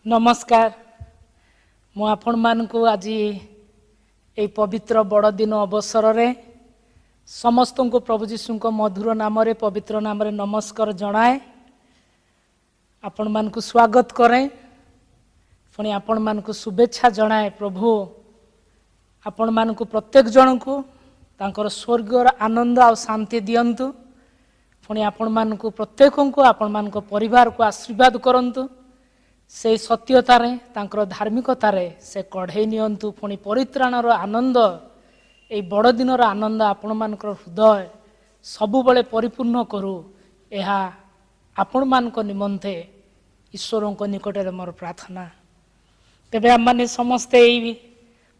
नमस्कार मु आपण मानकु आज ए पवित्र बड़ दिन अवसर रे समस्त को प्रभु जीशु को मधुर नाम रे पवित्र नाम रे नमस्कार जनाए आपण मानकु स्वागत करे पुणी आपण मानकु शुभेच्छा जनाए। प्रभु आपण मानकु प्रत्येक जन को तांकर स्वर्गर आनंद आ शांति दियंतु। पुणी आपण मानकु प्रत्येक को आपण मानको परिवार को आशीर्वाद करंतु। से सत्यतार तांकर धार्मिकतार से कढ़ई नियंतु। पुणी परित्राणर आनंद ए बड़ दिनर आनंद आपण मानकर हृदय सबुबले परिपूर्ण करू यह आपण मानक निमंते ईश्वर को निकट में मोर प्रार्थना। तेबे आम माने समस्ते यही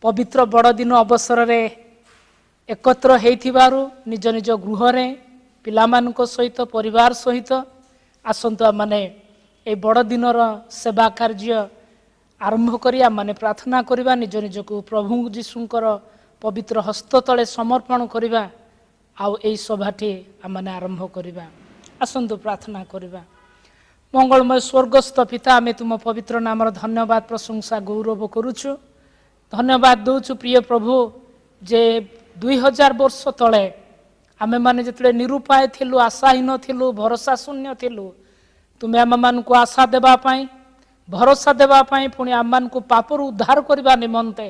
पवित्र बड़ दिन अवसर रे एकत्र हेइथिबारु निज निज गृह रे पिलामानक सहित परिवार सहित आसंतु आम माने ए बड़ दिनर सेवा कार्य आरंभ करिया माने प्रार्थना करिबा निज निज को प्रभु जीशुंकर पवित्र हस्त तले समर्पण करिबा। आउ एई सभाटी आमने आरंभ करिबा। आसंतु प्रार्थना करिबा। मंगलमय स्वर्गस्थ पिता आमे तुम पवित्र नामर धन्यवाद प्रशंसा गौरव करूछु। धन्यवाद दउछु प्रिय प्रभु जे 2000 वर्ष तले आमे माने जतले निरुपाय थिलु आशाहीन थिलु भरोसा शून्य थिलु तुम्हें आम मान को आशा देवाई भरोसा देवाई पुणी आम मान को पापर उद्धार करने निमंते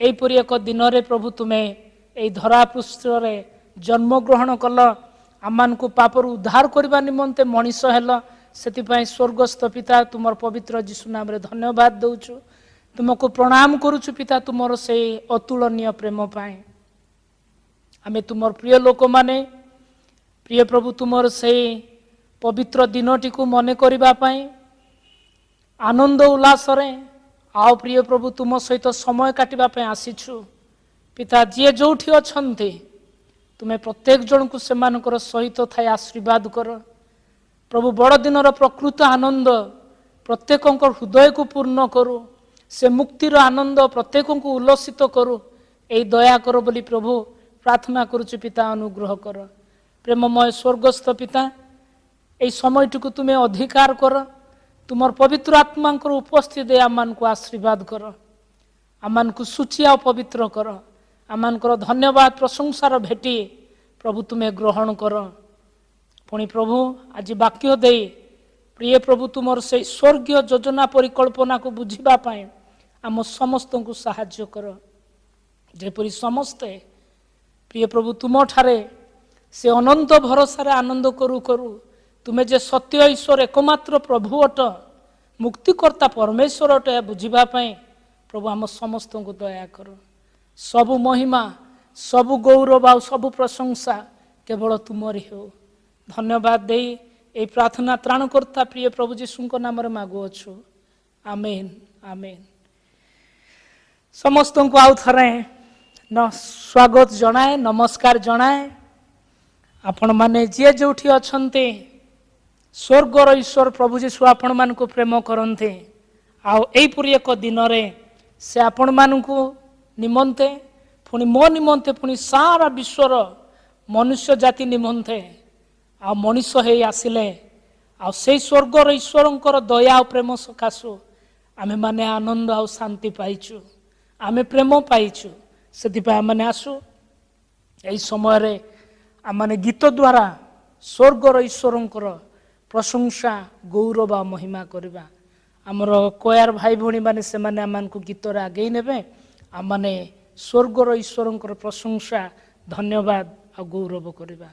यहीपरी एक दिन रे प्रभु तुम्हें यही धरा पृष्ठ रे जन्म ग्रहण कल आम मान को पापर उद्धार करने निमंते मनीष हेल से स्वर्गस्थ पिता तुम पवित्र जीशु नाम रे धन्यवाद दउछु। तुमको प्रणाम करुछु पिता तुमर से अतुलनीय प्रेम पाए आमे तुमर प्रिय लोक माने प्रिय प्रभु तुमर से पवित्र दिनटी को मने करिबा पाई आनंद उल्लास रे आओ प्रिय प्रभु तुम सहित समय काटिबा पाई आसीछु। पिता जी जोठी अछंती तुम्हें प्रत्येक जन को सेमानकर सहित थाई आशीर्वाद कर प्रभु बड़ दिनर प्रकृत आनंद प्रत्येक हृदय को पूर्ण करू से मुक्तिर आनंद प्रत्येक को उल्लसित करू यही दया कर बोली प्रभु प्रार्थना करुछु। पिता अनुग्रह कर प्रेममय स्वर्गस्थ पिता यही समयटी को तुम्हें अधिकार कर तुमर पवित्र आत्मा उपस्थित दे आम को आशीर्वाद कर आम को सूची आ पवित्र कर आम धन्यवाद प्रशंसार भेटी प्रभु तुम्हें ग्रहण कर। पुणी प्रभु आज वाक्य दे प्रिय प्रभु तुमर से स्वर्गीय योजना परिकल्पना को बुझीबा पाए आम समस्त को साहाय्य कर जेपरी समस्ते प्रिय प्रभु तुम ठारे से अनंत भरोसा रे आनंद करू करू तुम्हें जे सत्य ईश्वर एकमात्र प्रभु अट मुक्तिकर्ता परमेश्वर अट बुझीबा पाए प्रभु आम समस्त को दया कर। सबु महिमा सबु गौरव आ सबु प्रशंसा केवल तुमरी हो। धन्यवाद दे ए प्रार्थना त्राणकर्ता प्रिय प्रभु जीशु नाम रे मागुअछु आमेन आमेन। समस्त को आउ थरे न स्वागत जनाए नमस्कार जनाए। आपण माने जे जोठी अछंते स्वर्गर ईश्वर प्रभु जीशु आपण मान को प्रेम करते आउ एहीपरी एक दिन रे से आपण मान को निमंते पुणी मो निमंते पुणी सारा विश्वर मनुष्य जाति निमंते आ मनीष हे आसिले आ से स्वर्गर ईश्वरंकर दया और प्रेम सकाशु आमे माने आनंद आ शांति पाइछु आमे प्रेम पाइछु से आमे आसु यही समय रे आमे गीत द्वारा स्वर्गर ईश्वरंकर प्रशंसा गौरव महिमा करवा। आमर कोयार भाई भौणी माने से माने आमान को गीत रे आगे नेबे आमाने स्वर्गर ईश्वरंकर प्रशंसा धन्यवाद आ गौरव करवा।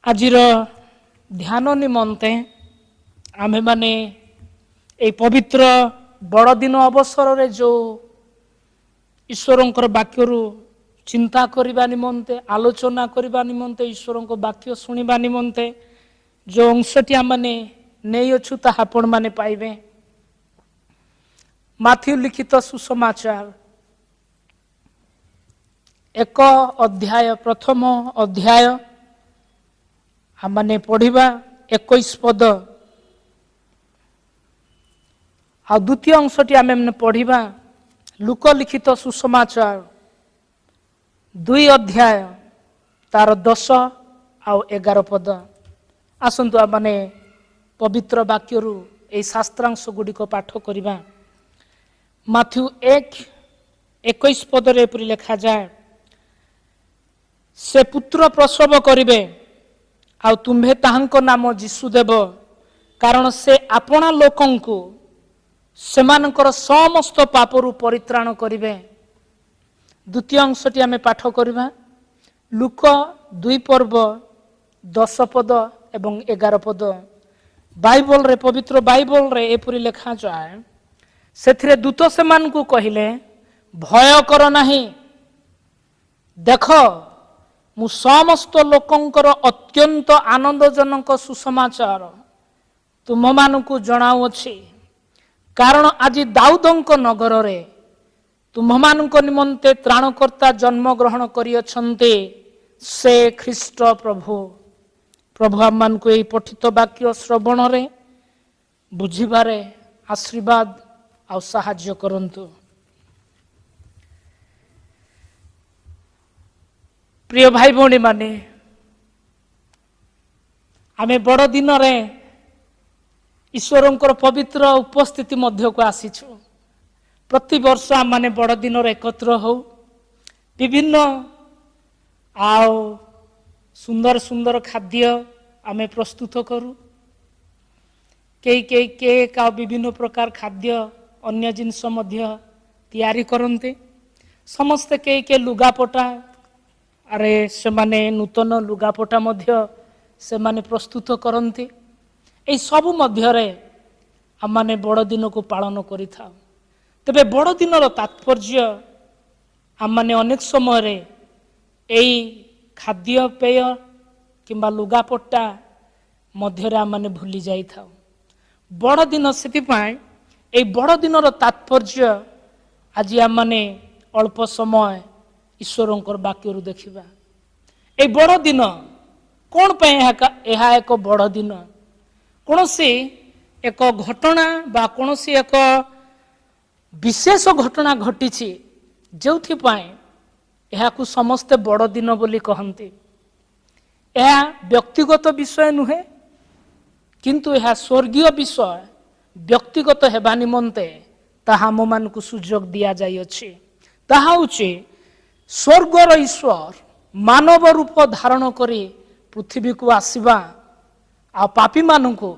आजिर ध्यान निमंते आमे माने ए पवित्र बड़दिन अवसर रे जो ईश्वरंकर वाक्यरू चिंता करबा निमंते आलोचना करबा निमंते ईश्वरंक वाक्य सुनिबा निमंते जो अंशटी आमने नहीं अछु ताहा आपण माने पाइबे। माथ्यू लिखित सुसमाचार 1 अध्याय प्रथम अध्याय आमने पढ़िबा 21 पद आ द्वितीय अंशटी आमे पढ़िबा लूक लिखित सुसमाचार 2 अध्याय तार 10 आ 11 पद। आसंतु आमने पवित्र वाक्यरू ए शास्त्रांश गुड़िक पाठ करिबा। माथ्यू 1:21 पदरे एपरि लिखा जाए, से पुत्र प्रसव करिबे आ तुम्भे ताहांक नाम जीशु देव, कारण से आपणा लोकंकु सेमानकर समस्त पापरू परित्राण करिबे। द्वितीय अंशटी आमे पाठ करिबा लूक 2 पर्व 10 पद एवं 11 पद। बाइबल रे पवित्र बाइबल रे एपरि लिखा जाए, सेथिरे दूत सेमानकु कहिले भय कर नाही, देख मु समस्त लोकंकर अत्यंत आनंदजनक सुसमाचार तुम मानकु जणाउछि, कारण आज दाऊदंक नगर रे तुम मानक निमंते त्राणकर्ता जन्म ग्रहण करियछन्ते, से ख्रीष्ट प्रभु। प्रभु आम मानकु एई पठित वाक्य श्रवण रे बुझिबारे आशीर्वाद आ साहाय्य करंतु। प्रिय भाई भौणी माने, आमे बड़ दिन रे ईश्वरंकर पवित्र उपस्थिति मध्य को आसीछु। प्रति वर्ष आम माने बड़ दिन रे एकत्र हो विभिन्न आओ सुंदर सुंदर खाद्य आमे प्रस्तुत करू। कई कई केक आ विभिन्न प्रकार खाद्य अन्य जिनस मध्य तैयारी करते। समस्ते कई के लुगापटा अरे से माने नूतन लुगापटा मध्य से माने प्रस्तुत करते। एई सबु मध्य रे आम माने बड़ दिन को पालन करिथा। तबे बड़ दिन रो तात्पर्य आम माने अनेक समय रे एई खाद्य पेय किंबा लुगापटा मध्य रे आम माने भूली जाई था। बड़ दिन सेति पाए एई बड़ दिन रो तात्पर्य आज आम माने अल्प समय ईश्वरंकर वाक्यरू देखिबा। ए बड़ दिन कौन पे यह एक बड़ दिन? कौन सी एक घटना बा कौन सी एक विशेष घटना घटी जो यह समस्ते बड़ दिन बोली कहते। यह व्यक्तिगत विषय नुहे, किंतु यह स्वर्गीय विषय व्यक्तिगत हेबा निमंते ताहा आम मानकु सुजोग दिया जाई अछि। ताहा होछि स्वर्गर ईश्वर मानव रूप धारण करी पृथ्वी को आसीबा आ पापी मानकु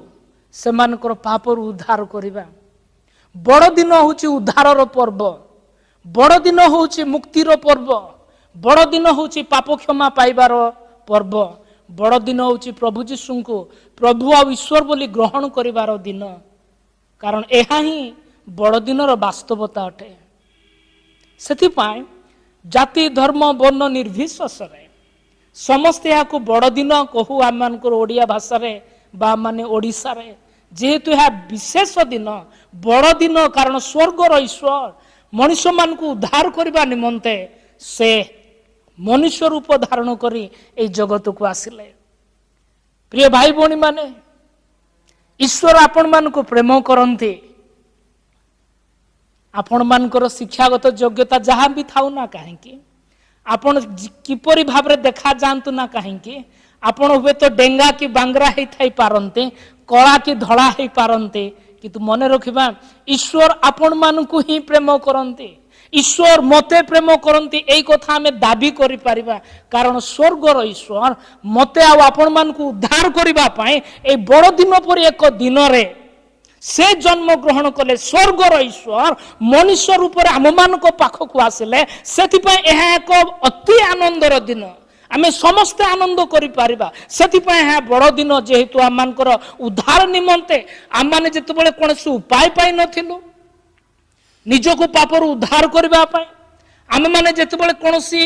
सेमानकर पापरु उद्धार करिबा। बड़ दिन होछि उद्धारर पर्व, बड़ दिन होछि मुक्तिर पर्व, बड़ दिन होछि पाप क्षमा पाइबार पर्व, बड़ दिन होछि प्रभु जीशुंको प्रभु आ ईश्वर बोली ग्रहण करिबार दिन। कारण एहा ही बड़ दिनर वास्तवता अटे। सेथिपाई जाति धर्म वर्ण निर्विशेषरे समस्ते यहाँ बड़ दिन कहू आम मान ओडिया भाषा बा माने ओडिशा रे, जेहेतु यह विशेष दिन बड़ दिन। कारण स्वर्गर ईश्वर मनुष्य मान को उद्धार करने निमंते से मनुष्य रूप धारण करी ए जगत को आसिले। प्रिय भाई भौणी माने, ईश्वर आपण मान को प्रेम करते। आपण मानकर शिक्षागत योग्यता जहाँ भी थाउ ना कहीं, आपण किपरि भाव देखा जातु ना कहीं, आपण हुए तो डेंगा कि बांगरा ही थाई पारंते, कला कि धड़ा ही पारंते, किंतु मन रखिबा ईश्वर आपण मानकु ही प्रेम करते। ईश्वर मते प्रेम करते, एई कथा हमें दाबी करि परिबा। कारण स्वर्गर ईश्वर मते आ आपण मानकु उद्धार करिबा पई ए बड़ दिन पर एक दिन रे से जन्म ग्रहण कले। स्वर्गर ईश्वर मनुष्य रूप आम मान पाखक आसिले। से एक अति आनंदर दिन। आमे समस्ते आनंद करि पारिबा सेथिपाई हा बड़ दिन जेहेतु आमनकर उद्धार निमंते आमने जेतेबेले कोनोसी उपाय पाई नथिलु निजको पापर उद्धार करबा पाई आमे माने जेतेबेले कोनोसी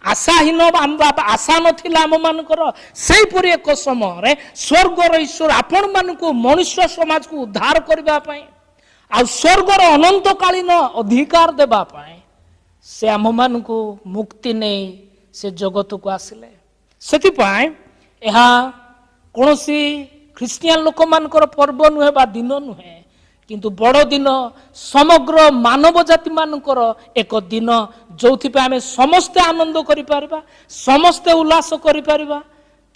आशाहीन आशा नथिला आम मानकर सेहीपरि एक समय रे स्वर्गर ईश्वर आपण मानकु मनुष्य समाज को उद्धार करबा पाई आ स्वर्गर अनंतकालीन अधिकार देबा पाई से आम मानकु मुक्ति नहीं से जगत को आसिले सेथिपाई एहा कोनोसी ख्रिस्टियन लोक मानकर पर्व नुहे बा दिन नुहे किंतु बड़ दिन समग्र मानव जाति मानकर एक दिन जो आमे समस्ते आनंद करि पारिबा समस्ते उल्लास करि पारिबा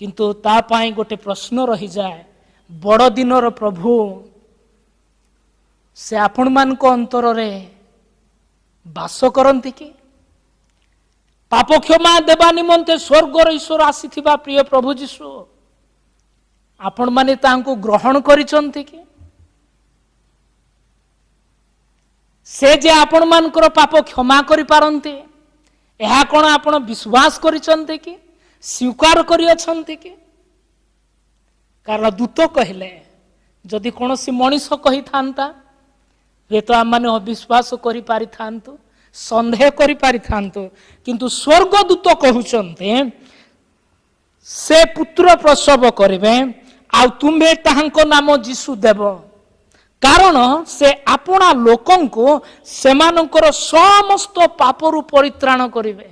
किंतु ता पाई गोटे प्रश्न रही जाए बड़ दिनर प्रभु से आपण मान को अंतर रे बास करंती कि पाप क्षमा देवा निमंते स्वर्गर ईश्वर आसीथिबा प्रिय प्रभु जीशु आपण माने तांको ग्रहण करिसंती कि से जे आपण मानकर पाप क्षमा करि पारंती एहा कोन आपण विश्वास करिसंती कि स्वीकार करियछंती कि कारण दूत कहले जदि कोनोसी मनीष कहि थांता वे तो आम मैंने अविश्वास करि पारि थांतु संदेह करि पारि थांतु किंतु स्वर्गदूत कहउचंते से पुत्र प्रसव करिवे आ तुम्हे ताहांको नाम जीशु देव कारण से आपना लोकन को सेमानकर समस्त पापरु परित्राण करिवे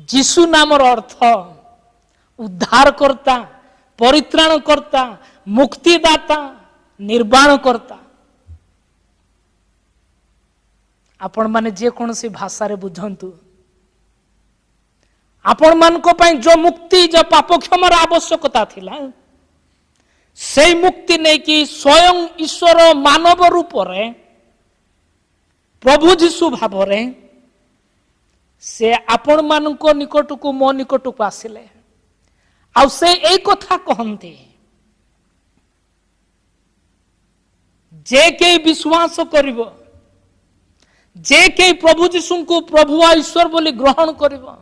जीशु नामर अर्थ उद्धारकर्ता परित्राणकर्ता मुक्तिदाता निर्वाण करता आपण माने जे कौन सी भाषा रे बुझंतु आपण मान को पाई जो मुक्ति जो पाप क्षमार आवश्यकता थिला से मुक्ति नहीं कि स्वयं ईश्वर मानव रूप रे प्रभु जीशु भाव रे से आपण मान को निकट को मो निकट को आसिले आ से ए कथा कहंती जे के विश्वास करिवो जे के प्रभु जीशु को प्रभु आ ईश्वर बोली ग्रहण करिवो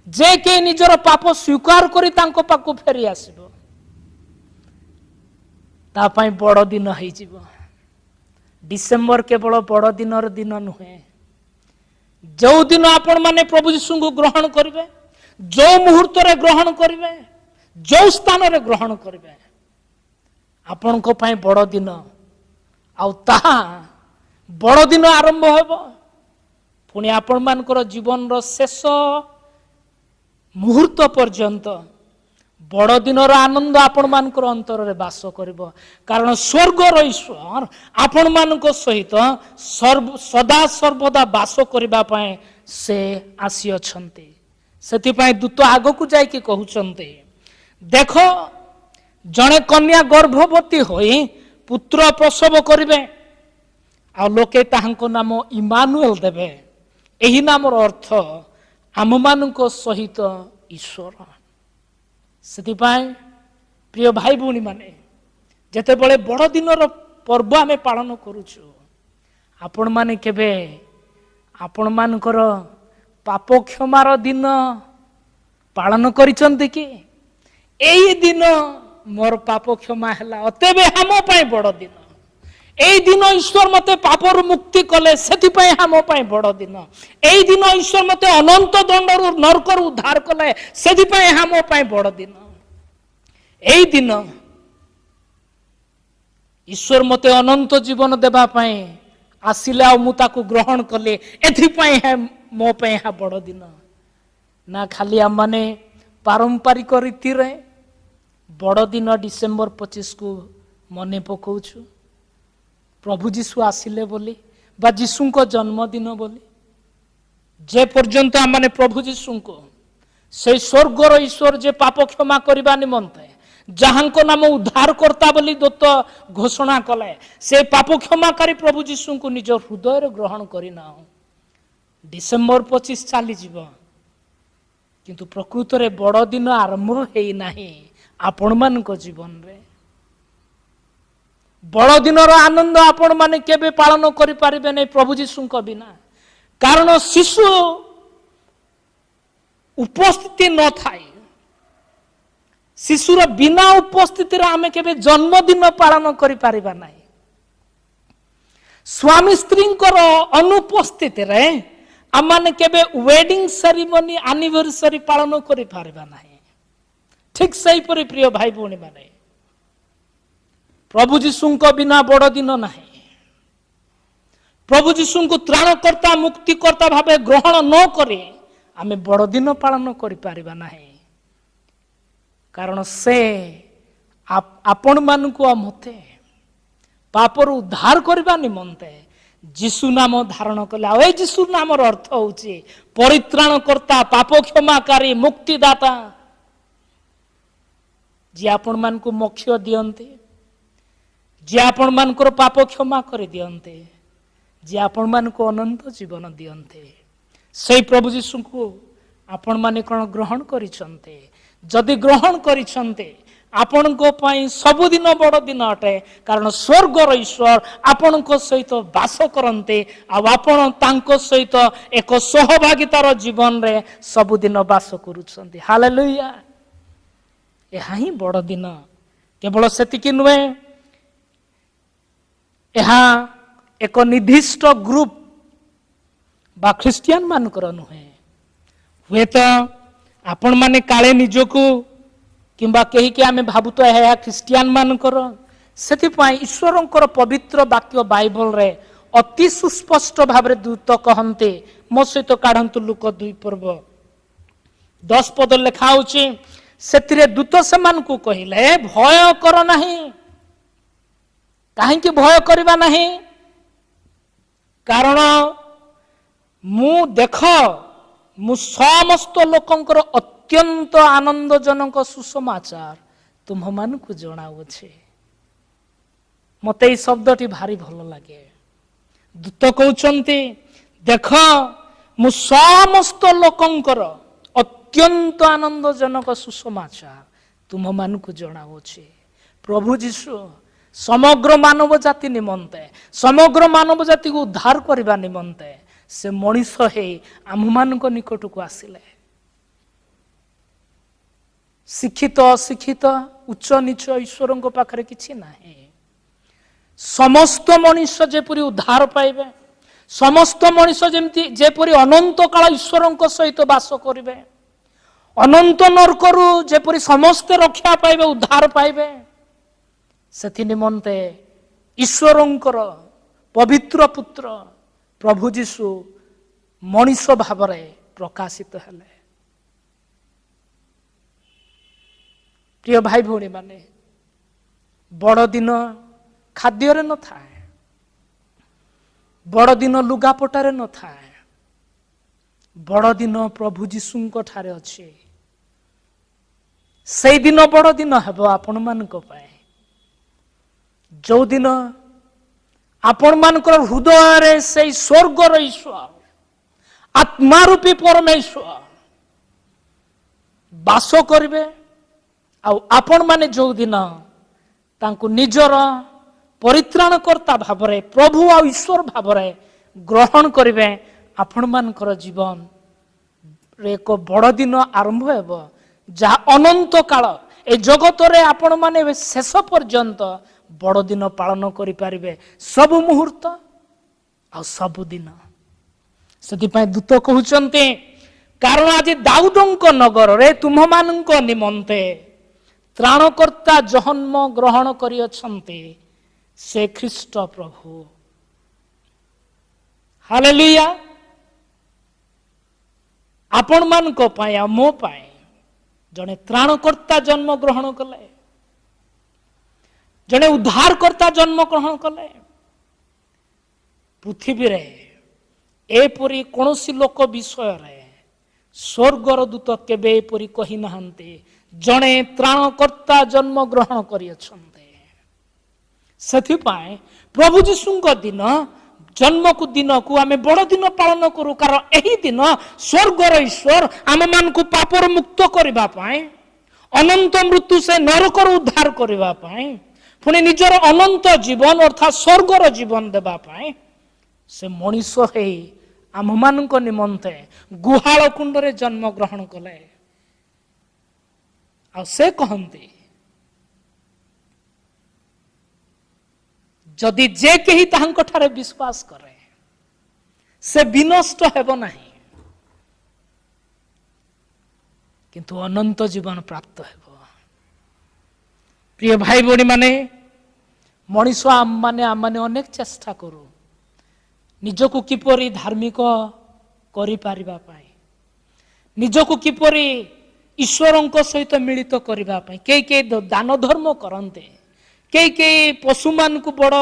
जे के निजर पाप स्वीकार करी तांको पाको फेरी आसीबो ता पई बड़ दिन होई जिवो डिसेंबर केवल बड़ दिनर दिन नुहे जो दिन आपण माने प्रभु जीशु को ग्रहण करिवे जो मुहूर्त रे ग्रहण करिवे जो स्थान रे ग्रहण करिवे आपण को पई बड़ दिन आउ ताहा बड़ दिन आरंभ हेबो पुणी आपण मानकर जीवन रो शेष मुहूर्त पर्यंत बड़ दिनर आनंद आपण मानकर अंतर रे वास करिवो कारण स्वर्गर ईश्वर आपण मानक सहित सदा सर्वदा वास करिबा पय से आसी अछंती सेति पय दूत आगो को जाय कि कहउचंती देखो जणे कन्या गर्भवती होई पुत्र प्रसव करिवे आ लोके ताहांको नाम इमानुएल देवे एही नामर अर्थ आम मानक सहित ईश्वर सेति पाई प्रिय भाई भौणी माने जेते बळे बड़ दिनर पर्व आमे पालन करूछु आपण माने केबे आपण मानकर पाप क्षमार दिन पालन करिसंती कि एई दिन मोर पाप क्षमा हैला अतेबे हम पाई बड़ दिन एई दिन ईश्वर मते पापर मुक्ति कले सेति पाई हम पाई बड़ दिन एई दिन ईश्वर मते अनंत दंडरु नरकर उद्धार कले सेति पाई हम पाई बड़ दिन एई दिन ईश्वर मते अनंत जीवन देबा पाई आसिले आ मु ताकू ग्रहण कले एथि पाई है मो पाई हा बड़ दिन ना खाली हम माने पारंपरिक रीति रे बड़ दिन डिसेंबर 25 को मने पकाउछु प्रभु जीशु आसिले बोली बा जीशु को जन्मदिन बोली जे पर्यंत आम माने प्रभु जीशु को से स्वर्गर ईश्वर जे पाप क्षमा करबा निमंते जहांको नाम उद्धार करता बोली दत्त घोषणा कले से पाप क्षमाकारी प्रभु जीशु को निज हृदय रे ग्रहण करिना डिसेंबर 25 चली जीव किंतु प्रकृत रे बड़ दिन आरंभ हेई नाही आपण मान को जीवन रे बड़ दिनर आनंद आपण माने केबे पालन करि पारिबे नै प्रभु जीशु को बिना कारण शिशु उपस्थिति न थाए शिशुर बिना उपस्थिति आमे केबे जन्मदिन पालन करि पारिबा नाही स्वामी स्त्री अनुपस्थिति रे आमाने केबे वेडिंग सेरेमनी एनिवर्सरी पालन करि पारिबा नाही ठीक सही परि प्रिय भाई भौणी माने प्रभु जीशु को बिना बड़ दिन नाही प्रभु जीशु को त्राणकर्ता मुक्तिकर्ता भावे ग्रहण न करे आमे बड़ दिन पालन करि पारिबा नाही कारण से आपण मानकु मते पापर उद्धार करबा निमंते जीशु नाम धारण कले आ जीशु नाम अर्थ होची परित्राणकर्ता पाप क्षमाकारी मुक्तिदाता जे आपण मानकु मोक्ष दियंते जे आपण मानकर पाप क्षमा कर दियंते जे आपण मानकु अनंत जीवन दियंते से प्रभु जीशु को आपण माने कोन ग्रहण करिसंते जदि ग्रहण करिसंते आपण को पई सबुदिन बड़ दिन अटे कारण स्वर्गर ईश्वर आपण को सहित वास करंते आ आपण तांको सहित एक सहभागितार जीवन रे सबुदिन वास करूछंती हालेलुया एहा ही बड़ दिन केवल सेतिकी नुहे एहा एक निर्दिष्ट ग्रुप बा ख्रिस्टियन मानकर नुहे हुए तो आपण माने काले निजको किंबा कही के आमे भाबु तो है ख्रिस्टियन मानकर सेथिपाई ईश्वरंकर पवित्र वाक्य बाइबल रे अति सुस्पष्ट भाव दूत कहते मो सहित काढ़ंतु लुक 2 पर्व 10 पद लिखा होची सेतिरे दूत समान को कहिले भय कर नाही काहे कि भय करबा नाही कारण मु देख मु समस्त लोकंकर अत्यंत आनंदजनक सुसमाचार तुम मान को जनाऊे मते ये शब्दटी भारी भल लगे दूत कहते देख मु समस्त लोकंकर अत्यंत आनंदजनक सुसमाचार तुम मान को जनाऊे प्रभु जीशु समग्र मानव जाति निमंते समग्र मानव जाति को उद्धार करने निमंते से मनीष है आम मान निकट को आसिले शिक्षित अशिक्षित उच्च नीच ईश्वर पाखरे किछि नाही समस्त मनीष जेपरी उद्धार पाइबे समस्त मनीष जेमती जेपरी अनंत काल ईश्वर सहित वास करिवे अनंत नरकरु जेपरी समस्त रक्षा पाइबे उद्धार पाइबे सेथि निमंते ईश्वरंकर पवित्र पुत्र प्रभु जीशु मनीष भावरे प्रकाशित हेले प्रिय भाई भौणी माने बड़ दिन खाद्य न थाए बड़ दिन लुगापटारे न थाए बड़ दिन प्रभु जीशु ठारे अच्छे से दिन बड़ दिन हेब आपण मानक पाए जो दिन आपण मानकर हृदय रे से स्वर्गर ईश्वर आत्मा रूपी परमेश्वर वास करिवे आपण माने जो दिन तांको निजर परित्राणकर्ता भावरे प्रभु आ ईश्वर भावरे ग्रहण करिवे आपण मानकर जीवन रे एक बड़ दिन आरंभ हेबो जहा अनंत काल ए जगत रे आपण माने शेष पर्यंत बड़ दिन पालन करि पारिबे सब मुहूर्त आ सब दिन सेति पय दूत कहउचंते कारण आज दाऊदंक नगर रे तुम मानक निमंते त्राणकर्ता जन्म ग्रहण करियछन्ते से ख्रीष्ट प्रभु हालेलुया आपण मानक पय मो पय जने त्राणकर्ता जन्म ग्रहण कले जने उद्धारकर्ता जन्म ग्रहण कले पृथ्वी रे एपरी कौनसी लोक विषय रे स्वर्गर दूत केबे एपरी कहि नहंते जने त्राणकर्ता जन्म ग्रहण करियछन्ते सेथि पाए प्रभु जीशुଙ୍କ दिन जन्म को दिन को आमे बड़ दिन पालन करू कारण एही दिन स्वर्गर ईश्वर आम मान को पापर मुक्त करबा पाए अनंत मृत्यु से नरकर उद्धार करबा पाए पुणी निजर अनंत जीवन अर्थात स्वर्गर जीवन देबा पाए से मनीष है आमମାନଙ୍କ निमंते गुहाल कुंडरे जन्म ग्रहण कले आ से कहते जदि जे केही ताहांको ठारे विश्वास करे से विनष्ट हेब नाही किंतु अनंत जीवन प्राप्त हेब। प्रिय भाई भौणी माने मनीष आम माने अनेक चेष्टा करू निजको किपरि धार्मिक करि पारिबा पाई निजको किपरि ईश्वरଙ୍କ सहित मिलित करिबा पाई के दान धर्म करन्ते के पशु मान को बड़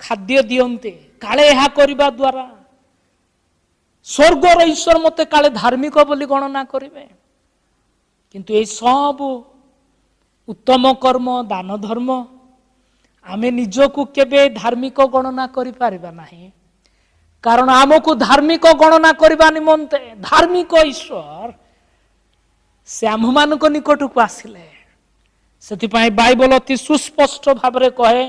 खाद्य दियन्ते काले ଏହା କରିବା द्वारा स्वर्गर ईश्वर मते काले धार्मिक बोली गणना करिवे किंतु ए सब उत्तम कर्म दान धर्म आमे निजको केबे धार्मिक गणना करि पारिबा नाही कारण आमको धार्मिक गणना करबा निमंते धार्मिक ईश्वर से आम मान निकट को आसिले से बाइबल अति सुस्पष्ट भाव कहे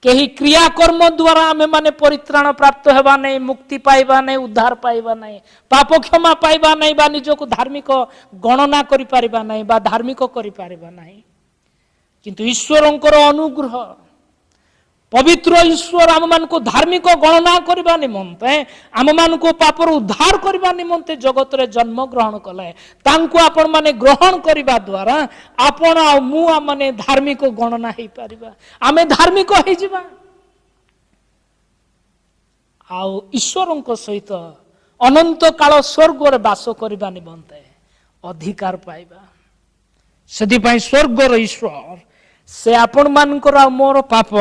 कहीं क्रियाकर्म द्वारा आम माने परित्राण प्राप्त हेबा नहीं मुक्ति पाइबा नहीं उद्धार पाइबा नहीं पाप क्षमा पाइबा नहीं बा निजको धार्मिक गणना करि पारिबा नहीं बा धार्मिक करि पारिबा नहीं किंतु ईश्वरंकर अनुग्रह पवित्र ईश्वर आम मान को धार्मिक गणना करबा निमंते आम मान को पापर उद्धार करबा निमंते जगत रे जन्म ग्रहण कले तांको आपण माने ग्रहण करबा द्वारा आपण आ मु माने धार्मिक गणना हेई परिबा आमे धार्मिक हेई जिबा आ ईश्वरंक सहित अनंत काल स्वर्ग रे वास करबा निमंते अधिकार पाइबा सेति पई स्वर्ग रे ईश्वर से आपण मानकर आ मोर पाप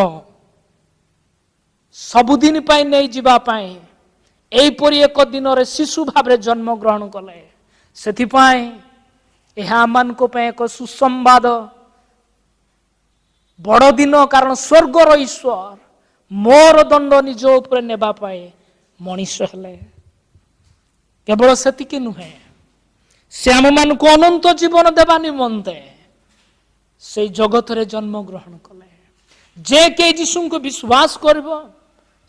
सबुदिन पाई नहीं जीवा पाई एपरी एक दिन रे शिशु भाव रे जन्म ग्रहण कले सेति पाई एहा मान को पे एक सुसंवाद बड़ दिन कारण स्वर्ग रो ईश्वर मोर दंड निज ऊपर नेबा पाए मनीष हेले केवल सेतिकी नुहे से आम मान को अनंत जीवन देवा निमंते से जगत रे जन्म ग्रहण कले जे के यीशु को विश्वास करबो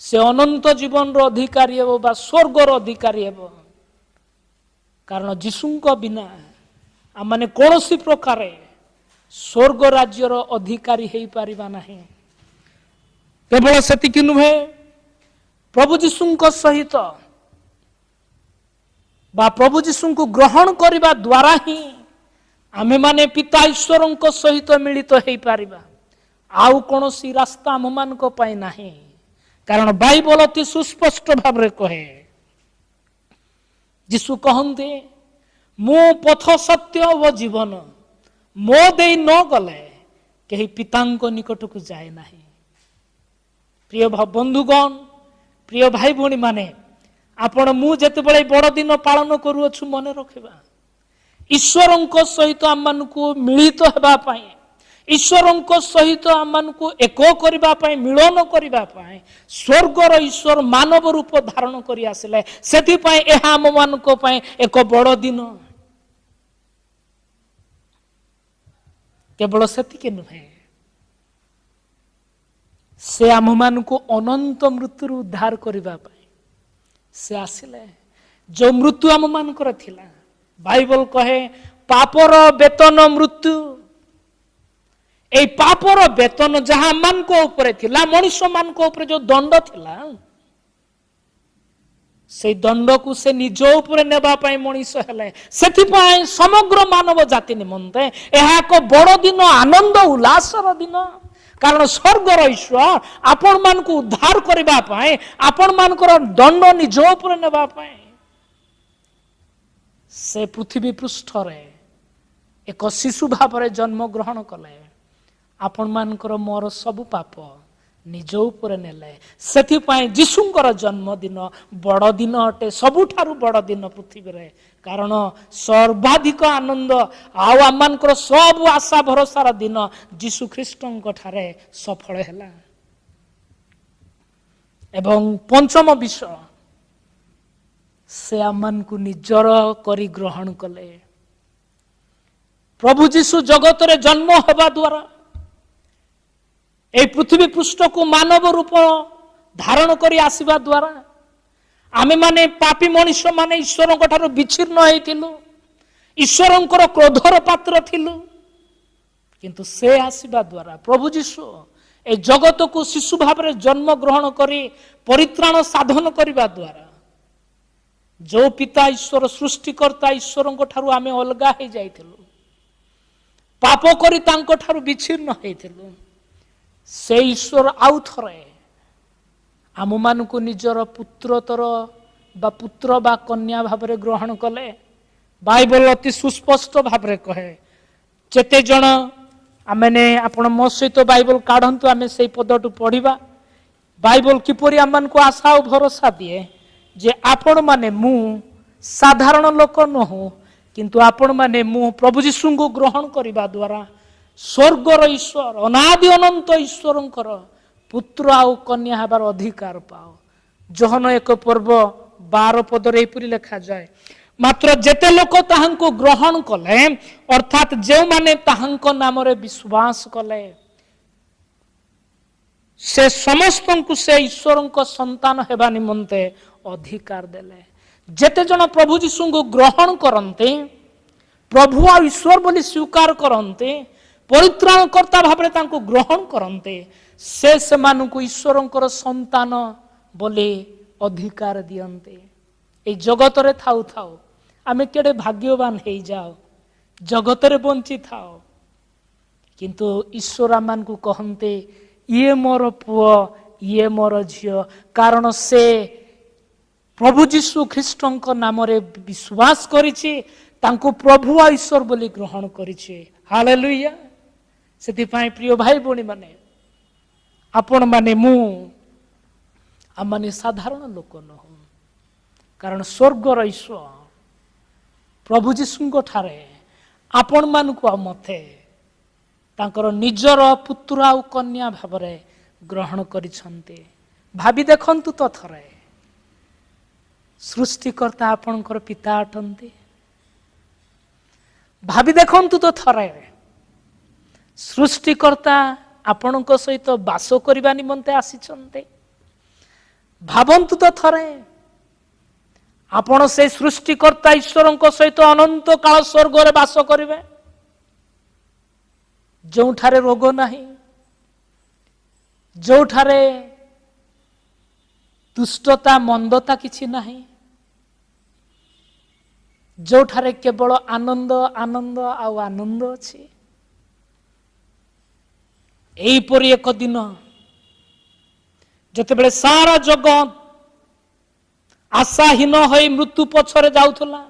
से अनंत जीवन रो अधिकारी हेबो बा स्वर्ग रो अधिकारी हेबो कारण यीशु को बिना आम माने कोनोसी प्रकार स्वर्ग राज्य रो अधिकारी हेई पारिबा नाही केवल सेतिकी नुहे प्रभु यीशु को सहित बा प्रभु यीशु को ग्रहण करबा द्वारा ही आमे माने पिता ईश्वरन को सहित मिलित हेई पारिबा आउ कोनोसी रास्ता आम मान को पाई नाही कारण बाइबल अति सुस्पष्ट भाव रे कहे यीशु कहते मो पथ सत्य व जीवन मो दे न गले कहीं पितांको निकट को जाए नाही। प्रिय बंधुगण प्रिय भाई भौणी माने आपण मु जेते बळे बड़ दिन पालन करूछु मन रखिबा ईश्वरंको सहित आम मान को मिलित हेबा पाई ईश्वरंको सहित आम मान को एक करबा पाई मिलन करबा पाई स्वर्गर ईश्वर मानव रूप धारण करि आसिले सेति पाई एहा आम मान को पाई एक बड़ दिन केवल सेतिके नुहे से आम मान को अनंत मृत्यु उद्धार करबा पाई से आसिले जो मृत्यु आम मान कर थिला बाइबल कहे पापर वेतन मृत्यु ए पापर वेतन जहां मान को ऊपर थिला मनुष्य मान को ऊपर जो दंड थिला से दंड को से निज ऊपर नेबा पाई मनुष्य हेले सेति पाई समग्र मानव जाति निमंते एहा को बड़ दिन आनंद उल्लासर दिन कारण स्वर्गर ईश्वर आपण मान को उद्धार करबा पाई आपण मान को दंड निज ऊपर नेबा पाई से पृथ्वी पृष्ठ रे एक शिशु भाव रे जन्म ग्रहण कले आपण मानकर मोर सब पाप निज ऊपर नेले सेति पाई यीशुंकर जन्मदिन बड़ दिन अटे सबुठारु बड़ दिन पृथ्वी रे कारण सर्वाधिक आनंद आउ आमानकर सब आशा भरोसार दिन यीशु ख्रीष्टंक ठारे सफल हैला। एवं पंचम विषय से आमान को निजर करी ग्रहण कले प्रभु यीशु जगत रे जन्म हेबा द्वारा ए पृथ्वी पृष्ठ को मानव रूप धारण करी आसीबा द्वारा आमे माने पापी मनुष्य माने ईश्वर ठाରୁ विच्छिन्न होइथिलु, ईश्वरंकर क्रोधर पात्र थिलु। किंतु से आसीबा द्वारा प्रभु जीशु ए जगत को शिशु भाव में जन्म ग्रहण करी परित्राण साधन करने द्वारा जो पिता ईश्वर सृष्टिकर्ता ईश्वर ठारू आमे अलगा हो जाइथिलु, पाप करी तांको ठारू विच्छिन्न होइथिलु, से ईश्वर आउ थरे आम मानकु निजर पुत्रतर बा पुत्र बा कन्या भाव में ग्रहण कले। बाइबल अति सुस्पष्ट भाव में कहे, जेते जण आमने आपण मो सहित बाइबल काढंतु आमे सेई पदटु पढ़िबा। बाइबल किपरि आम को आशा और भरोसा दिए जे आपण माने मु साधारण लोक नहु, किंतु आपण माने मु प्रभु जीशु को ग्रहण करने द्वारा स्वर्गर ईश्वर अनादि अनंत ईश्वरंकर पुत्र आउ कन्या हबार अधिकार पाओ। जोहन 1 पर्व 12 पदरे एपरि लिखा जाए, मात्र जेते लोक ताहांको ग्रहण कले अर्थात जो माने ताहांको नाम रे विश्वास कले से समस्त को से ईश्वर को संतान हेबा निमंते अधिकार देले। जेते जन प्रभु जीशु को ग्रहण करते, प्रभु आ ईश्वर बोली स्वीकार करते, परित्राणकर्ता भाव में तांको ग्रहण करते, से मानकु ईश्वरंकर संतान बोली अधिकार दियंते। ए जगत रे थाउ थाउ आमे केडे भाग्यवान हे जाओ, जगत रे बंची थाओ, किंतु ईश्वर आमान को कहते ये मोर पुओ ये मोर झियो, कारण से प्रभु जीशु ख्रीष्टंक नाम रे विश्वास करिछि, तांको प्रभु आ ईश्वर बोली ग्रहण करिछि। हालेलुया। सेति पई प्रिय भाई भौणी माने आपण माने मु आमाने साधारण लोक न हो, कारण स्वर्गर ईश्वर प्रभु जीशु ठारे आपण मानकु आ मते तांकर निजर पुत्र आउ कन्या भाव में ग्रहण करिसंते। भाबी देखंतु तो थरे सृष्टिकर्ता आपणकर पिता अटंती। भाबी देखंतु तो थरे सृष्टिकर्ता आपणक सहित बास करबा निमंते आसीचंते। भाबंतु तो थरे आपण से सृष्टिकर्ता ईश्वर सहित अनंत काल स्वर्ग रे बास करिवे, जोठारे रोग नाही, जोठारे दुष्टता मंदता किछि नाही, जोठारे केवल आनंद आनंद आउ आनंद अछि। एहीपरि एक दिन जेतेबेले सारा जगत आशाहीन हो मृत्यु पछरे जाउथला,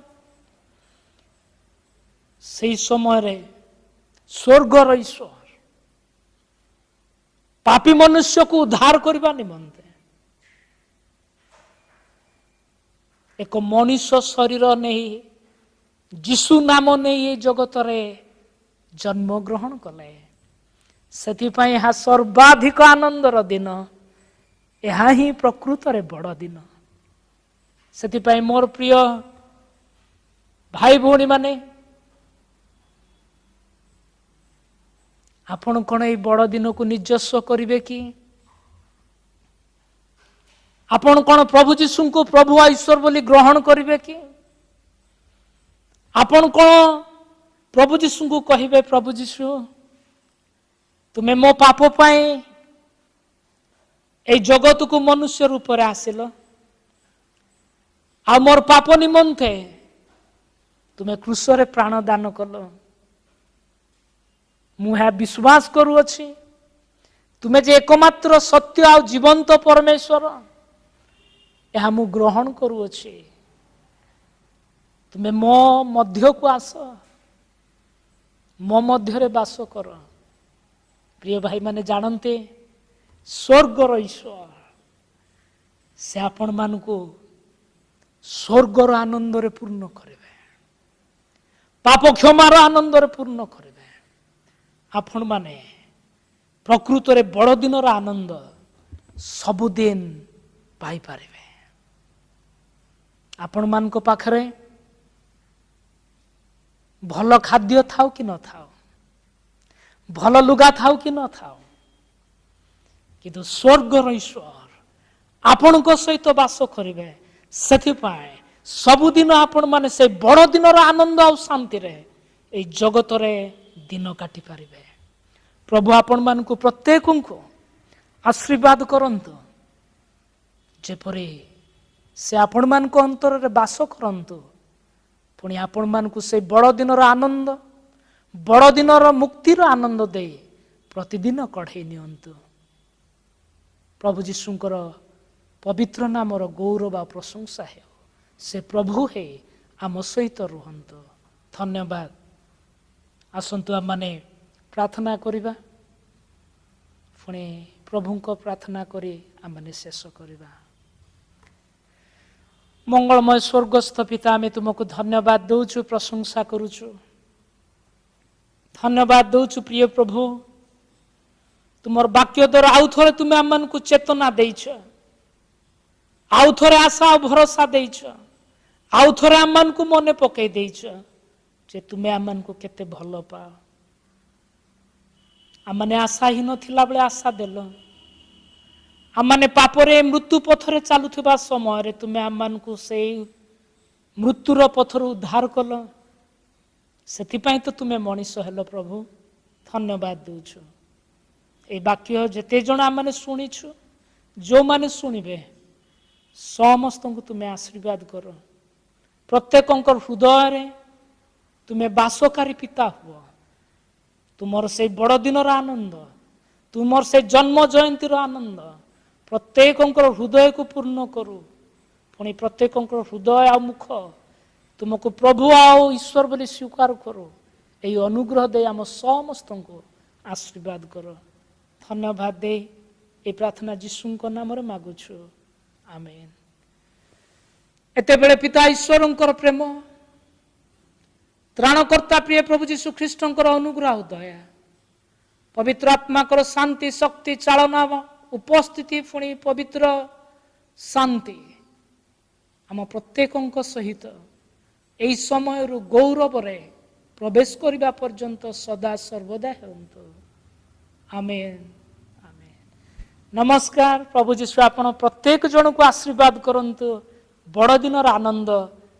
सेही समय रे स्वर्गर ईश्वर पापी मनुष्य को उद्धार करबा निमंते एक मनुष्य शरीर नहीं जीशु नाम नहीं ये जगत रे जन्म ग्रहण कले। सेथिपाई यह सर्वाधिक आनंदर दिन, यह ही प्रकृत रे बड़ दिन। सेथिपाई मोर प्रिय भाई भौणी माने आपण कौन ये बड़ दिन को निजस्व करिवे कि? आपण कौन प्रभु जीशु को प्रभु आ ईश्वर बोली ग्रहण करिवे कि? आपण कौन प्रभु जीशु को कहिबे प्रभु जीशु तुमे मो पाप पाए ए जगत को मनुष्य रूप रे आसिल, आ मोर पाप निमंते तुमे क्रूस रे प्राण दान कल। मुझे विश्वास करुअछि तुमे जे एकमात्र सत्य आ जीवंत परमेश्वर, यह मु ग्रहण करुअछि। तुमे मो मध्य को आस, मो मध्य रे बास कर। प्रिय भाई माने जानते स्वर्गर ईश्वर से आपण मान को स्वर्गर आनंद रे पूर्ण करिवे, पाप क्षमार आनंद रे पूर्ण करिवे। आपण माने प्रकृत रे बड़ दिन आनंद सबुदिन पाई पारिबे। आपण मान को पाखरे भल खाद्य थाउ कि न थाउ, भल लुगा थाउ कि न थाउ, किंतु स्वर्गर ईश्वर आपण को सहित बास करिवे, ସେଥିପାଇଁ ସବୁଦିନ ଆପଣ ମାନେ ସେ ବଡ଼ ଦିନର ଆନନ୍ଦ ଆଉ ଶାନ୍ତିରେ ଏଇ ଜଗତରେ ଦିନ କାଟି ପାରିବେ। ପ୍ରଭୁ ଆପଣମାନଙ୍କୁ ପ୍ରତ୍ୟେକଙ୍କୁ ଆଶୀର୍ବାଦ କରନ୍ତୁ, ଯେପରି ସେ ଆପଣମାନଙ୍କ ଅନ୍ତରରେ ବାସ କରନ୍ତୁ, ପୁଣି ଆପଣମାନଙ୍କୁ ସେ ବଡ଼ ଦିନର ଆନନ୍ଦ, ବଡ଼ ଦିନର ମୁକ୍ତିର ଆନନ୍ଦ ଦେଇ ପ୍ରତିଦିନ କଢ଼େଇ ନିଅନ୍ତୁ। ପ୍ରଭୁ ଯୀଶୁଙ୍କର ପବିତ୍ର ନାମର ଗୌରବ ବା ପ୍ରଶଂସା ହେଉ। ସେ ପ୍ରଭୁ ହେଇ ଆମ ସହିତ ରୁହନ୍ତୁ। ଧନ୍ୟବାଦ। ଆସନ୍ତୁ ଆମମାନେ ପ୍ରାର୍ଥନା କରିବା, ପୁଣି ପ୍ରଭୁଙ୍କ ପ୍ରାର୍ଥନା କରି ଆମମାନେ ଶେଷ କରିବା। ମଙ୍ଗଳମୟ ସ୍ୱର୍ଗସ୍ଥ ପିତା, ଆମେ ତୁମକୁ ଧନ୍ୟବାଦ ଦେଉଛୁ, ପ୍ରଶଂସା କରୁଛୁ। ଧନ୍ୟବାଦ ଦେଉଛୁ ପ୍ରିୟ ପ୍ରଭୁ, ତୁମର ବାକ୍ୟ ଦ୍ୱାରା ଆଉ ଥରେ ତୁମେ ଆମମାନଙ୍କୁ ଚେତନା ଦେଇଛ, ଆଉ ଥରେ ଆଶା ଆଉ ଭରସା ଦେଇଛ, ଆଉ ଥରେ ଆମମାନଙ୍କୁ ମନେ ପକାଇ ଦେଇଛ ଯେ ତୁମେ ଆମମାନଙ୍କୁ କେତେ ଭଲ ପାଅ। ଆମମାନେ ଆଶାହୀନ ଥିଲାବେଳେ ଆଶା ଦେଲ, ଆମମାନେ ପାପରେ ମୃତ୍ୟୁ ପଥରେ ଚାଲୁଥିବା ସମୟରେ ତୁମେ ଆମମାନଙ୍କୁ ସେଇ ମୃତ୍ୟୁର ପଥରୁ ଉଦ୍ଧାର କଲ। ସେଥିପାଇଁ ତ ତୁମେ ମଣିଷ ହେଲ ପ୍ରଭୁ। ଧନ୍ୟବାଦ ଦେଉଛୁ। এই ବାକ୍ୟ ଯେତେ ଜଣ ଆମମାନେ ଶୁଣିଛୁ, ଯେଉଁମାନେ ଶୁଣିବେ ସମସ୍ତଙ୍କୁ ତୁମେ ଆଶୀର୍ବାଦ କର। ପ୍ରତ୍ୟେକଙ୍କ ହୃଦୟରେ ତୁମେ ବାସକାରୀ ପିତା ହୁଅ। ତୁମର ସେଇ ବଡ଼ ଦିନର ଆନନ୍ଦ, ତୁମର ସେଇ ଜନ୍ମ ଜୟନ୍ତୀର ଆନନ୍ଦ ପ୍ରତ୍ୟେକଙ୍କର ହୃଦୟକୁ ପୂର୍ଣ୍ଣ କରୁ। ପୁଣି ପ୍ରତ୍ୟେକଙ୍କର ହୃଦୟ ଆଉ ମୁଖ ତୁମକୁ ପ୍ରଭୁ ଆଉ ଈଶ୍ୱର ବୋଲି ସ୍ୱୀକାର କରୁ। ଏହି ଅନୁଗ୍ରହ ଦେଇ ଆମ ସମସ୍ତଙ୍କୁ ଆଶୀର୍ବାଦ କର। ଧନ୍ୟବାଦ ଦେଇ এই ପ୍ରାର୍ଥନା ଯୀଶୁଙ୍କ ନାମରେ ମାଗୁଛୁ, ଆମେନ୍। ଏତେବେଳେ ପିତା ଈଶ୍ୱରଙ୍କର ପ୍ରେମ, ତ୍ରାଣକର୍ତ୍ତା ପ୍ରିୟ ପ୍ରଭୁ ଯୀଶୁ ଖ୍ରୀଷ୍ଟଙ୍କର ଅନୁଗ୍ରହ ଆଉ ଦୟା, ପବିତ୍ର ଆତ୍ମାଙ୍କର ଶାନ୍ତି, ଶକ୍ତି, ଚାଳନା, ଉପସ୍ଥିତି, ପୁଣି ପବିତ୍ର ଶାନ୍ତି ଆମ ପ୍ରତ୍ୟେକଙ୍କ ସହିତ ଏହି ସମୟରୁ ଗୌରବରେ ପ୍ରବେଶ କରିବା ପର୍ଯ୍ୟନ୍ତ ସଦା ସର୍ବଦା ହେଉନ୍ତୁ। ଆମେନ୍, ଆମେନ୍। ନମସ୍କାର। ପ୍ରଭୁ ଯୀଶୁ ଆପଣ ପ୍ରତ୍ୟେକ ଜଣକୁ ଆଶୀର୍ବାଦ କରନ୍ତୁ। ବଡ଼ଦିନର ଆନନ୍ଦ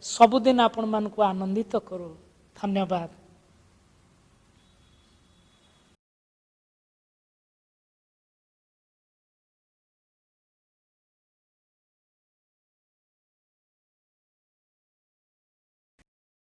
ସବୁଦିନ ଆପଣମାନଙ୍କୁ ଆନନ୍ଦିତ କରୁ। ଧନ୍ୟବାଦ।